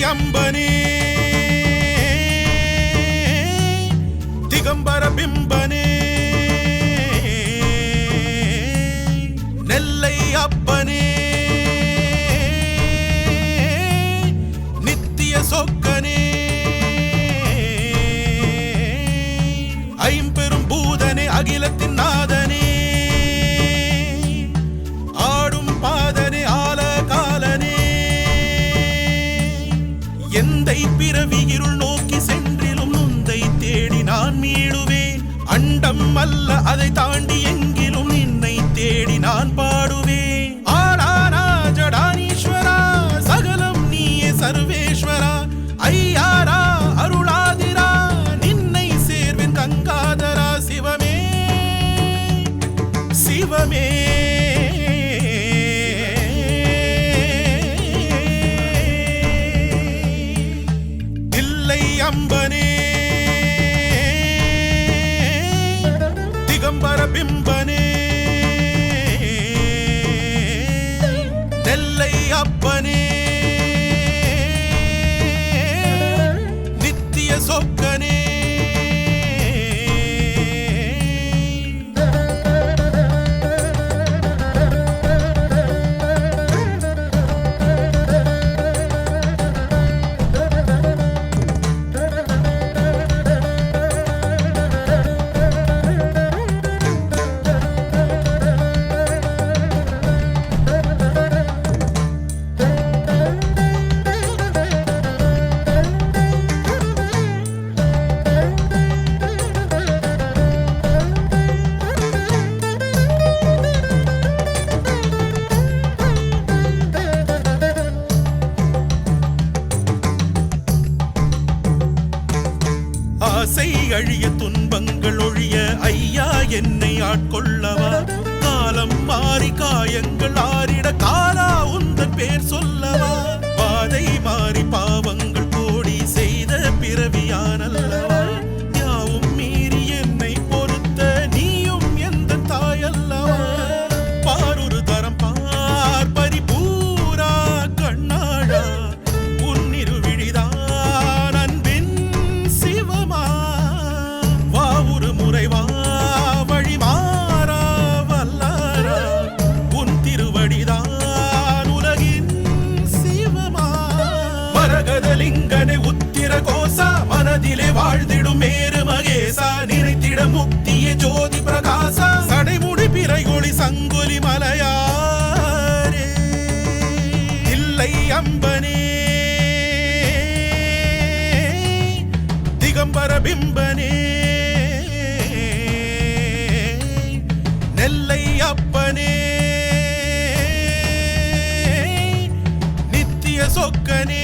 அம்பனே திகம்பர பிம்பனே நெல்லை அப்பனே நித்திய சொக்கனே ஐம்பெரும் பூதனே அகிலத்தின் நாதனே ஆடும் பாதனே ஆல காலனே எந்தை பிறவி இருள் நோக்கி சென்றிலும் நுந்தை தேடி நான் மீளுவேன் அண்டம் அல்ல அதை தாண்டி எங்கிலும் நின்னை தேடி நான் பாடுவேன் ஆடானா ஜடானீஸ்வரா சகலம் நீயே சர்வேஸ்வரா ஐயாரா அருளாதிரா நின்னை சேர்வேன் கங்காதரா சிவமே சிவமே அம்பனே திகம்பர பிம்பனே நெல்லை அப்பனே நித்திய சொக்கனே ஆசை அழிய துன்பங்கள் ஒழிய ஐயா என்னை ஆட்கொள்ளவா காலம் மாறி காயங்கள் ஆறிட காலா உந்தன் பேர் சொல்லவா பாதை மாறி பாவங்கள் கோடி செய்த பிறவியானல்லவா யாவும் மீறி என்னை பொறுத்த நீயும் எந்த தாயல்லவா பாரொரு தரம் பார் பரிபூரா கண்ணாழா உன்னிருவிழிதான் முறைவா வழி மாறா வல்லாரா உன் திருவடிதான் உலகின் சிவமா மரகதலிங்கனை உத்திர கோசா மனதிலே வாழ்ந்திடும் மேரு மகேசா நினைத்திட முக்திய ஜோதி பிரகாசா சடைமுடி பிறைகொளி சங்குலி மலையாரே இல்லை அம்பனே திகம்பர பிம்பனே நெல்லை அப்பனே நித்திய சொக்கனே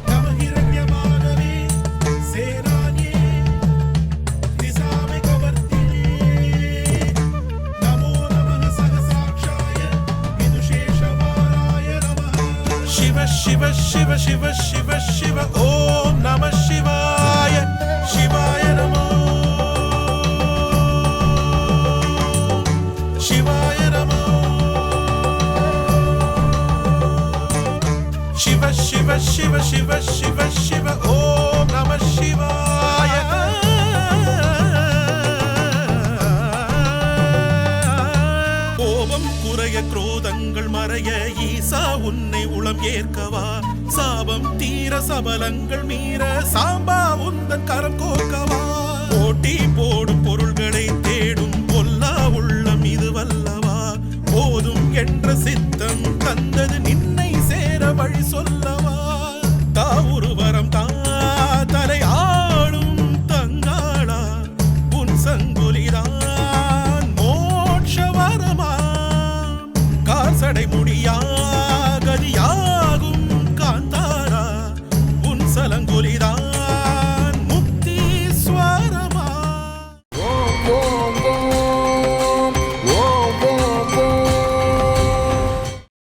நமஹிரண்யமானவே சேனாயே நிசாமே கவர்த்தினே நமோ நமः சகசாட்சாய விதுஷேஷவாராய நமः சிவ சிவ சிவ சிவ சிவ சிவ ஓம் நமः சிவாய சிவாய நமோ शिवाय नमो शिव शिव शिव शिव शिव शिव ओम नमः शिवाय கோபம் குறைய குரோதங்கள் மறைய ஈசா உன்னை உளம் ஏற்கவா சாபம் தீர சபலங்கள் மீற சாம்பா உந்தன் கரம் கோக்கவா போட்டி போடும் பொருள்களை தேடும் பொல்லா உள்ளம் இதுவல்லவா போதும் என்ற சித்தம் தந்தது நின்னை சேர வழி சொல்லவா தாவுரு வரம் தலை ஆளும் தங்காளா உன் சங்குலிதான் மோட்ச வரமா காசடை முடியா